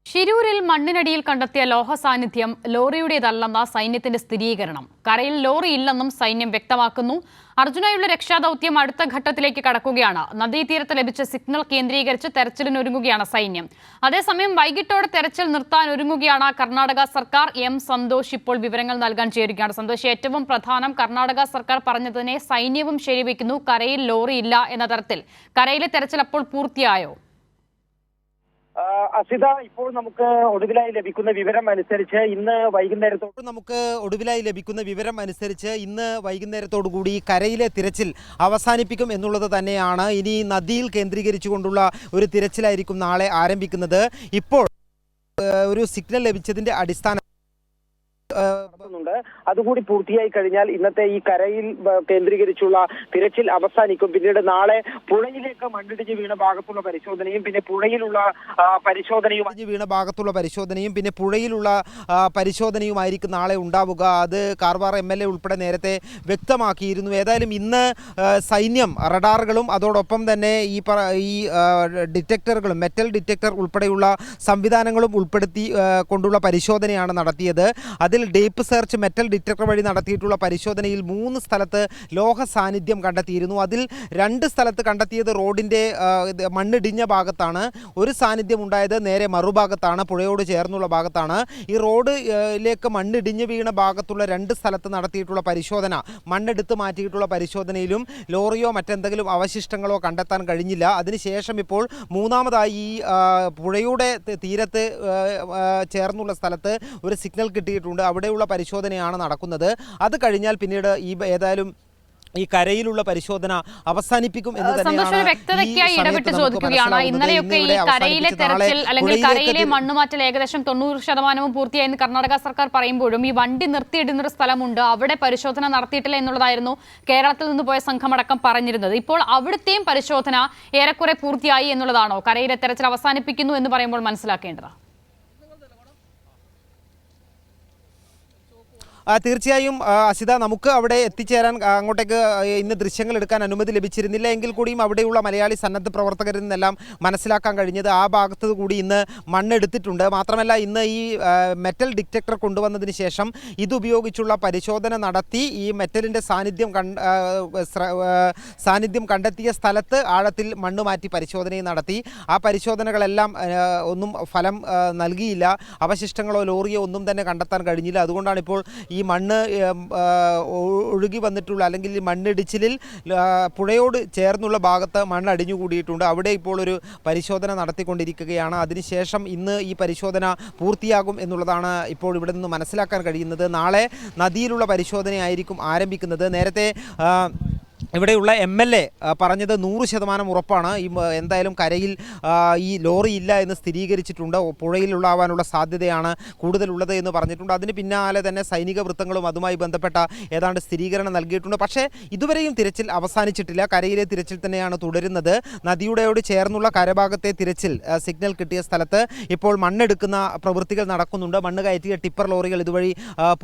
ശിരൂരിൽ മണ്ണിനടിയിൽ കണ്ടെത്തിയ ലോഹ സാന്നിധ്യം ലോറിയുടേതല്ലെന്ന സൈന്യത്തിന്റെ സ്ഥിരീകരണം. കരയിൽ ലോറി ഇല്ലെന്നും സൈന്യം വ്യക്തമാക്കുന്നു. അർജുനയുള്ള രക്ഷാദൌത്യം അടുത്ത ഘട്ടത്തിലേക്ക് കടക്കുകയാണ്. നദീതീരത്ത് ലഭിച്ച സിഗ്നൽ കേന്ദ്രീകരിച്ച് തെരച്ചിലിനൊരുങ്ങുകയാണ് സൈന്യം. അതേസമയം വൈകിട്ടോടെ തെരച്ചിൽ നിർത്താൻ ഒരുങ്ങുകയാണ് കർണാടക സർക്കാർ. എം സന്തോഷ് ഇപ്പോൾ വിവരങ്ങൾ നൽകാൻ ചേരുകയാണ്. സന്തോഷ്, ഏറ്റവും പ്രധാനം കർണാടക സർക്കാർ പറഞ്ഞതിനെ സൈന്യവും ശരിവെക്കുന്നു. കരയിൽ ലോറി ഇല്ല എന്ന തരത്തിൽ കരയിലെ തെരച്ചിൽ അപ്പോൾ പൂർത്തിയായോ? അസിത, ഇപ്പോൾ നമുക്ക് ഒടുവിലായി ലഭിക്കുന്ന വിവരം അനുസരിച്ച് ഇന്ന് വൈകുന്നേരത്തോടുകൂടി കരയിലെ തിരച്ചിൽ അവസാനിപ്പിക്കും എന്നുള്ളത് തന്നെയാണ്. ഇനി നദിയിൽ കേന്ദ്രീകരിച്ചുകൊണ്ടുള്ള ഒരു തിരച്ചിലായിരിക്കും നാളെ ആരംഭിക്കുന്നത്. ഇപ്പോൾ ഒരു സിഗ്നൽ ലഭിച്ചതിന്റെ അടിസ്ഥാനം അതുകൂടി പൂർത്തിയായി കഴിഞ്ഞാൽ ഇന്നത്തെ ഈ കരയിൽ കേന്ദ്രീകരിച്ചുള്ള തിരച്ചിൽ അവസാനിക്കും. പിന്നീട് നാളെ പുഴയിലേക്ക് മണ്ണിടിഞ്ഞ് വീണ ഭാഗത്തുള്ള പരിശോധനയും പിന്നെ പുഴയിലുള്ള പരിശോധനയുമായിരിക്കും നാളെ ഉണ്ടാവുക. അത് കാർവാർ MLA ഉൾപ്പെടെ നേരത്തെ വ്യക്തമാക്കിയിരുന്നു. ഏതായാലും ഇന്ന് സൈന്യം റഡാറുകളും അതോടൊപ്പം തന്നെ ഈ ഡിറ്റക്ടറുകളും മെറ്റൽ ഡിറ്റക്ടർ ഉൾപ്പെടെയുള്ള സംവിധാനങ്ങളും ഉൾപ്പെടുത്തി കൊണ്ടുള്ള പരിശോധനയാണ് നടത്തിയത്. അതിൽ ഡീപ്പ് സെർച്ച് മെറ്റൽ ഡിറ്റക്ടർ വഴി നടത്തിയിട്ടുള്ള പരിശോധനയിൽ 3 സ്ഥലത്ത് ലോഹ സാന്നിധ്യം കണ്ടെത്തിയിരുന്നു. അതിൽ 2 സ്ഥലത്ത് കണ്ടെത്തിയത് റോഡിൻ്റെ മണ്ണിടിഞ്ഞ ഭാഗത്താണ്. ഒരു സാന്നിധ്യം ഉണ്ടായത് നേരെ മറുഭാഗത്താണ്, പുഴയോട് ചേർന്നുള്ള ഭാഗത്താണ്. ഈ റോഡിലേക്ക് മണ്ണിടിഞ്ഞ് വീണ ഭാഗത്തുള്ള 2 സ്ഥലത്ത് നടത്തിയിട്ടുള്ള പരിശോധന, മണ്ണെടുത്ത് മാറ്റിയിട്ടുള്ള പരിശോധനയിലും ലോറിയോ മറ്റെന്തെങ്കിലും അവശിഷ്ടങ്ങളോ കണ്ടെത്താൻ കഴിഞ്ഞില്ല. അതിനുശേഷം ഇപ്പോൾ മൂന്നാമതായി ഈ പുഴയുടെ തീരത്ത് ചേർന്നുള്ള സ്ഥലത്ത് ഒരു സിഗ്നൽ കിട്ടിയിട്ടുണ്ട്. അവിടെയുള്ള പരിശോധനയാണ് നടക്കുന്നത്. അത് കഴിഞ്ഞാൽ പിന്നീട് ഏതായാലും ഈ കരയിലുള്ള പരിശോധന അവസാനിപ്പിക്കും എന്ന് തന്നെയാണ്. വ്യക്തതയ്ക്കായി ഇടപെട്ട് ചോദിക്കുകയാണ്. ഇന്നലെയൊക്കെ ഈ കരയിലെ തെരച്ചിൽ അല്ലെങ്കിൽ കരയിലെ മണ്ണുമാറ്റൽ ഏകദേശം 90% പൂർത്തിയായെന്ന് കർണാടക സർക്കാർ പറയുമ്പോഴും ഈ വണ്ടി നിർത്തിയിടുന്നൊരു സ്ഥലമുണ്ട്, അവിടെ പരിശോധന നടത്തിയിട്ടില്ല എന്നുള്ളതായിരുന്നു കേരളത്തിൽ നിന്ന് പോയ സംഘമടക്കം പറഞ്ഞിരുന്നത്. ഇപ്പോൾ അവിടുത്തെയും പരിശോധന ഏറെക്കുറെ പൂർത്തിയായി എന്നുള്ളതാണോ കരയിലെ തെരച്ചിൽ അവസാനിപ്പിക്കുന്നു എന്ന് പറയുമ്പോൾ മനസ്സിലാക്കേണ്ടത്? തീർച്ചയായും അസിത, നമുക്ക് അവിടെ എത്തിച്ചേരാൻ അങ്ങോട്ടേക്ക് ഇന്ന് ദൃശ്യങ്ങൾ എടുക്കാൻ അനുമതി ലഭിച്ചിരുന്നില്ല എങ്കിൽ കൂടിയും അവിടെയുള്ള മലയാളി സന്നദ്ധ പ്രവർത്തകരിൽ നിന്നെല്ലാം മനസ്സിലാക്കാൻ കഴിഞ്ഞത് ആ ഭാഗത്ത് കൂടി ഇന്ന് മണ്ണെടുത്തിട്ടുണ്ട്. മാത്രമല്ല ഇന്ന് ഈ മെറ്റൽ ഡിറ്റക്ടർ കൊണ്ടുവന്നതിന് ശേഷം ഇതുപയോഗിച്ചുള്ള പരിശോധന നടത്തി ഈ മെറ്റലിൻ്റെ സാന്നിധ്യം കണ്ടെത്തിയ സ്ഥലത്ത് ആഴത്തിൽ മണ്ണ് മാറ്റി പരിശോധനയും നടത്തി. ആ പരിശോധനകളെല്ലാം ഒന്നും ഫലം നൽകിയില്ല. അവശിഷ്ടങ്ങളോ ലോറിയോ ഒന്നും തന്നെ കണ്ടെത്താൻ കഴിഞ്ഞില്ല. അതുകൊണ്ടാണ് ഇപ്പോൾ ഈ മണ്ണ് ഒഴുകി വന്നിട്ടുള്ള അല്ലെങ്കിൽ മണ്ണിടിച്ചിലിൽ പുഴയോട് ചേർന്നുള്ള ഭാഗത്ത് മണ്ണ് അടിഞ്ഞുകൂടിയിട്ടുണ്ട്. അവിടെ ഇപ്പോൾ ഒരു പരിശോധന നടത്തിക്കൊണ്ടിരിക്കുകയാണ്. അതിനുശേഷം ഇന്ന് ഈ പരിശോധന പൂർത്തിയാകും എന്നുള്ളതാണ് ഇപ്പോൾ ഇവിടെ നിന്ന് മനസ്സിലാക്കാൻ കഴിയുന്നത്. നാളെ നദിയിലുള്ള പരിശോധനയായിരിക്കും ആരംഭിക്കുന്നത്. നേരത്തെ ഇവിടെയുള്ള MLA പറഞ്ഞത് 100% ഉറപ്പാണ്. എന്തായാലും കരയിൽ ഈ ലോറി ഇല്ല എന്ന് സ്ഥിരീകരിച്ചിട്ടുണ്ട്. പുഴയിലുള്ളാവാനുള്ള സാധ്യതയാണ് കൂടുതലുള്ളത് എന്ന് പറഞ്ഞിട്ടുണ്ട്. അതിന് പിന്നാലെ തന്നെ സൈനിക വൃത്തങ്ങളും അതുമായി ബന്ധപ്പെട്ട ഏതാണ്ട് സ്ഥിരീകരണം നൽകിയിട്ടുണ്ട്. പക്ഷേ ഇതുവരെയും തിരച്ചിൽ അവസാനിച്ചിട്ടില്ല. കരയിലെ തിരച്ചിൽ തന്നെയാണ് തുടരുന്നത്. നദിയുടെയോട് ചേർന്നുള്ള കരഭാഗത്തെ തിരച്ചിൽ സിഗ്നൽ കിട്ടിയ സ്ഥലത്ത് ഇപ്പോൾ മണ്ണെടുക്കുന്ന പ്രവൃത്തികൾ നടക്കുന്നുണ്ട്. മണ്ണ് കയറ്റിയ ടിപ്പർ ലോറികൾ ഇതുവഴി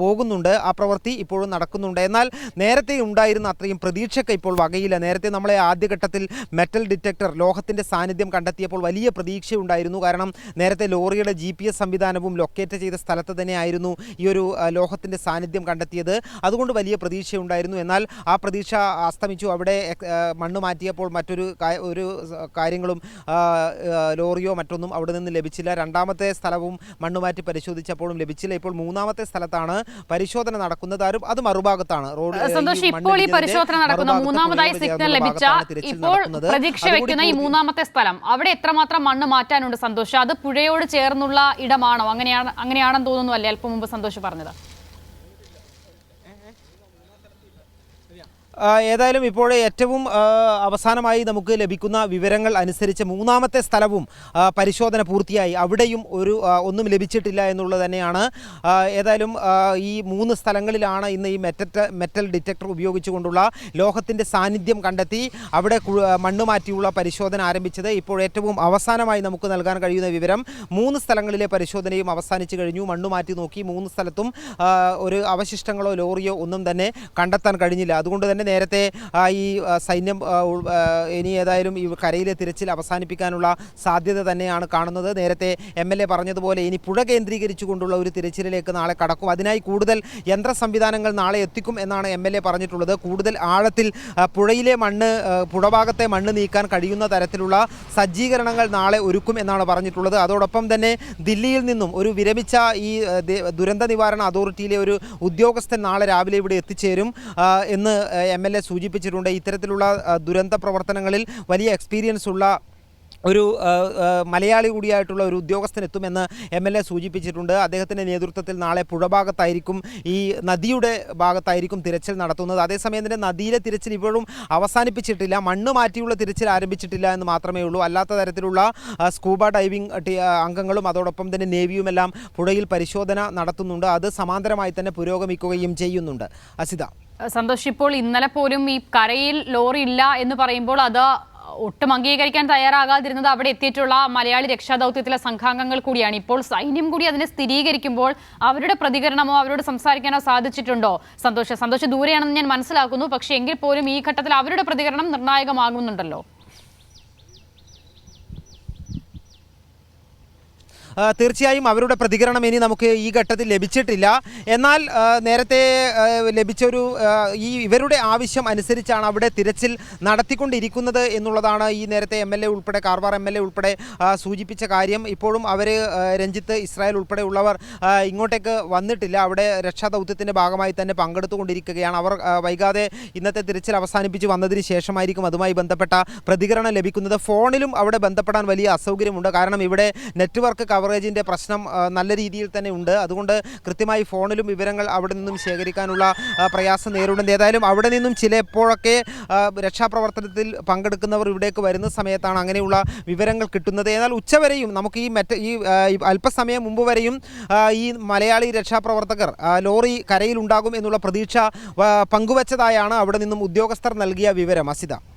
പോകുന്നുണ്ട്. ആ പ്രവൃത്തി ഇപ്പോഴും നടക്കുന്നുണ്ട്. എന്നാൽ നേരത്തെ ഉണ്ടായിരുന്ന അത്രയും പ്രതീക്ഷയ്ക്ക് ഇപ്പോൾ വകയില്ല. നേരത്തെ നമ്മളെ ആദ്യഘട്ടത്തിൽ മെറ്റൽ ഡിറ്റക്ടർ ലോഹത്തിൻ്റെ സാന്നിധ്യം കണ്ടെത്തിയപ്പോൾ വലിയ പ്രതീക്ഷയുണ്ടായിരുന്നു. കാരണം നേരത്തെ ലോറിയുടെ GPS സംവിധാനവും ലൊക്കേറ്റ് ചെയ്ത സ്ഥലത്ത് തന്നെയായിരുന്നു ഈ ഒരു ലോഹത്തിൻ്റെ സാന്നിധ്യം കണ്ടെത്തിയത്. അതുകൊണ്ട് വലിയ പ്രതീക്ഷയുണ്ടായിരുന്നു. എന്നാൽ ആ പ്രതീക്ഷ അസ്തമിച്ചു. അവിടെ മണ്ണ് മാറ്റിയപ്പോൾ മറ്റൊരു കാര്യങ്ങളും ലോറിയോ മറ്റൊന്നും അവിടെ നിന്ന് ലഭിച്ചില്ല. രണ്ടാമത്തെ സ്ഥലവും മണ്ണ് മാറ്റി പരിശോധിച്ചപ്പോഴും ലഭിച്ചില്ല. ഇപ്പോൾ മൂന്നാമത്തെ സ്ഥലത്താണ് പരിശോധന നടക്കുന്നത്. അത് മറുഭാഗത്താണ്. മൂന്നാമതായി സിഗ്നൽ ലഭിച്ച ഇപ്പോൾ പ്രതീക്ഷ വെക്കുന്ന ഈ മൂന്നാമത്തെ സ്ഥലം, അവിടെ എത്രമാത്രം മണ്ണ് മാറ്റാനുണ്ട് സന്തോഷ്? അത് പുഴയോട് ചേർന്നുള്ള ഇടമാണോ? അങ്ങനെയാണെന്ന് തോന്നുന്നു അല്ലേ അല്പം മുമ്പ് സന്തോഷ് പറഞ്ഞത്? ഏതായാലും ഇപ്പോൾ ഏറ്റവും അവസാനമായി നമുക്ക് ലഭിക്കുന്ന വിവരങ്ങൾ അനുസരിച്ച് മൂന്നാമത്തെ സ്ഥലവും പരിശോധന പൂർത്തിയായി. അവിടെയും ഒന്നും ലഭിച്ചിട്ടില്ല എന്നുള്ളത് തന്നെയാണ്. ഏതായാലും ഈ 3 സ്ഥലങ്ങളിലാണ് ഇന്ന് ഈ മെറ്റൽ ഡിറ്റക്ടർ ഉപയോഗിച്ചുകൊണ്ടുള്ള ലോഹത്തിൻ്റെ സാന്നിധ്യം കണ്ടെത്തി അവിടെ മണ്ണ് മാറ്റിയുള്ള പരിശോധന ആരംഭിച്ചത്. ഇപ്പോൾ ഏറ്റവും അവസാനമായി നമുക്ക് നൽകാൻ കഴിയുന്ന വിവരം 3 സ്ഥലങ്ങളിലെ പരിശോധനയും അവസാനിച്ചു കഴിഞ്ഞു. മണ്ണ് മാറ്റി നോക്കി 3 സ്ഥലത്തും ഒരു അവശിഷ്ടങ്ങളോ ലോറിയോ ഒന്നും തന്നെ കണ്ടെത്താൻ കഴിഞ്ഞില്ല. അതുകൊണ്ട് തന്നെ നേരത്തെ ഈ സൈന്യം ഇനി ഏതായാലും ഈ കരയിലെ തിരച്ചിൽ അവസാനിപ്പിക്കാനുള്ള സാധ്യത തന്നെയാണ് കാണുന്നത്. നേരത്തെ MLA പറഞ്ഞതുപോലെ ഇനി പുഴ കേന്ദ്രീകരിച്ചുകൊണ്ടുള്ള ഒരു തിരച്ചിലിലേക്ക് നാളെ കടക്കും. അതിനായി കൂടുതൽ യന്ത്ര സംവിധാനങ്ങൾ നാളെ എത്തിക്കും എന്നാണ് MLA പറഞ്ഞിട്ടുള്ളത്. കൂടുതൽ ആഴത്തിൽ പുഴയിലെ മണ്ണ്, പുഴഭാഗത്തെ മണ്ണ് നീക്കാൻ കഴിയുന്ന തരത്തിലുള്ള സജ്ജീകരണങ്ങൾ നാളെ ഒരുക്കും എന്നാണ് പറഞ്ഞിട്ടുള്ളത്. അതോടൊപ്പം തന്നെ ദില്ലിയിൽ നിന്നും ഒരു വിരമിച്ച ഈ ദുരന്ത നിവാരണ അതോറിറ്റിയിലെ ഒരു ഉദ്യോഗസ്ഥൻ നാളെ രാവിലെ ഇവിടെ എത്തിച്ചേരും എന്ന് MLA സൂചിപ്പിച്ചിട്ടുണ്ട്. ഇത്തരത്തിലുള്ള ദുരന്ത പ്രവർത്തനങ്ങളിൽ വലിയ എക്സ്പീരിയൻസ് ഉള്ള ഒരു മലയാളി കൂടിയായിട്ടുള്ള ഒരു ഉദ്യോഗസ്ഥൻ എത്തുമെന്ന് MLA സൂചിപ്പിച്ചിട്ടുണ്ട്. അദ്ദേഹത്തിൻ്റെ നേതൃത്വത്തിൽ നാളെ പുഴഭാഗത്തായിരിക്കും, ഈ നദിയുടെ ഭാഗത്തായിരിക്കും തിരച്ചിൽ നടത്തുന്നത്. അതേസമയം തന്നെ നദിയിലെ തിരച്ചിൽ ഇപ്പോഴും അവസാനിപ്പിച്ചിട്ടില്ല. മണ്ണ് മാറ്റിയുള്ള തിരച്ചിൽ ആരംഭിച്ചിട്ടില്ല എന്ന് മാത്രമേ ഉള്ളൂ. അല്ലാത്ത തരത്തിലുള്ള സ്കൂബ ഡൈവിംഗ് അംഗങ്ങളും അതോടൊപ്പം തന്നെ നേവിയുമെല്ലാം പുഴയിൽ പരിശോധന നടത്തുന്നുണ്ട്. അത് സമാന്തരമായി തന്നെ പുരോഗമിക്കുകയും ചെയ്യുന്നുണ്ട്. അസിത, സന്തോഷ്, ഇപ്പോൾ ഇന്നലെ പോലും ഈ കരയിൽ ലോറി ഇല്ല എന്ന് പറയുമ്പോൾ അത് ഒട്ടും അംഗീകരിക്കാൻ തയ്യാറാകാതിരുന്നത് അവിടെ എത്തിയിട്ടുള്ള മലയാളി രക്ഷാദൗത്യത്തിലെ സംഘാംഗങ്ങൾ കൂടിയാണ്. ഇപ്പോൾ സൈന്യം കൂടി അതിനെ സ്ഥിരീകരിക്കുമ്പോൾ അവരുടെ പ്രതികരണമോ അവരോട് സംസാരിക്കാനോ സാധിച്ചിട്ടുണ്ടോ? സന്തോഷ് ദൂരെയാണെന്ന് ഞാൻ മനസ്സിലാക്കുന്നു, പക്ഷേ എങ്കിൽ പോലും ഈ ഘട്ടത്തിൽ അവരുടെ പ്രതികരണം നിർണായകമാകുന്നുണ്ടല്ലോ. തീർച്ചയായും അവരുടെ പ്രതികരണം ഇനി നമുക്ക് ഈ ഘട്ടത്തിൽ ലഭിച്ചിട്ടില്ല. എന്നാൽ നേരത്തെ ലഭിച്ചൊരു ഇവരുടെ ആവശ്യം അനുസരിച്ചാണ് അവിടെ തിരച്ചിൽ നടത്തിക്കൊണ്ടിരിക്കുന്നത് എന്നുള്ളതാണ് ഈ നേരത്തെ MLA ഉൾപ്പെടെ, കാർവാർ MLA ഉൾപ്പെടെ സൂചിപ്പിച്ച കാര്യം. ഇപ്പോഴും അവർ, രഞ്ജിത്ത്, ഇസ്രായേൽ ഉൾപ്പെടെയുള്ളവർ ഇങ്ങോട്ടേക്ക് വന്നിട്ടില്ല. അവിടെ രക്ഷാദൗത്യത്തിൻ്റെ ഭാഗമായി തന്നെ പങ്കെടുത്തുകൊണ്ടിരിക്കുകയാണ്. അവർ വൈകാതെ ഇന്നത്തെ തിരച്ചിൽ അവസാനിപ്പിച്ച് വന്നതിന് ശേഷമായിരിക്കും അതുമായി ബന്ധപ്പെട്ട പ്രതികരണം ലഭിക്കുന്നത്. ഫോണിലും അവിടെ ബന്ധപ്പെടാൻ വലിയ അസൗകര്യമുണ്ട്. കാരണം ഇവിടെ നെറ്റ്വർക്ക് കവറേജിൻ്റെ പ്രശ്നം നല്ല രീതിയിൽ തന്നെ ഉണ്ട്. അതുകൊണ്ട് കൃത്യമായി ഫോണിലും വിവരങ്ങൾ അവിടെ നിന്നും ശേഖരിക്കാനുള്ള പ്രയാസം നേരിടുന്നത്. ഏതായാലും അവിടെ നിന്നും ചിലപ്പോഴൊക്കെ രക്ഷാപ്രവർത്തനത്തിൽ പങ്കെടുക്കുന്നവർ ഇവിടേക്ക് വരുന്ന സമയത്താണ് അങ്ങനെയുള്ള വിവരങ്ങൾ കിട്ടുന്നത്. എന്നാൽ ഉച്ചവരെയും നമുക്ക് ഈ അല്പസമയം മുമ്പ് വരെയും ഈ മലയാളി രക്ഷാപ്രവർത്തകർ ലോറി കരയിലുണ്ടാകും എന്നുള്ള പ്രതീക്ഷ പങ്കുവച്ചതായാണ് അവിടെ നിന്നും ഉദ്യോഗസ്ഥർ നൽകിയ വിവരം. അസിത.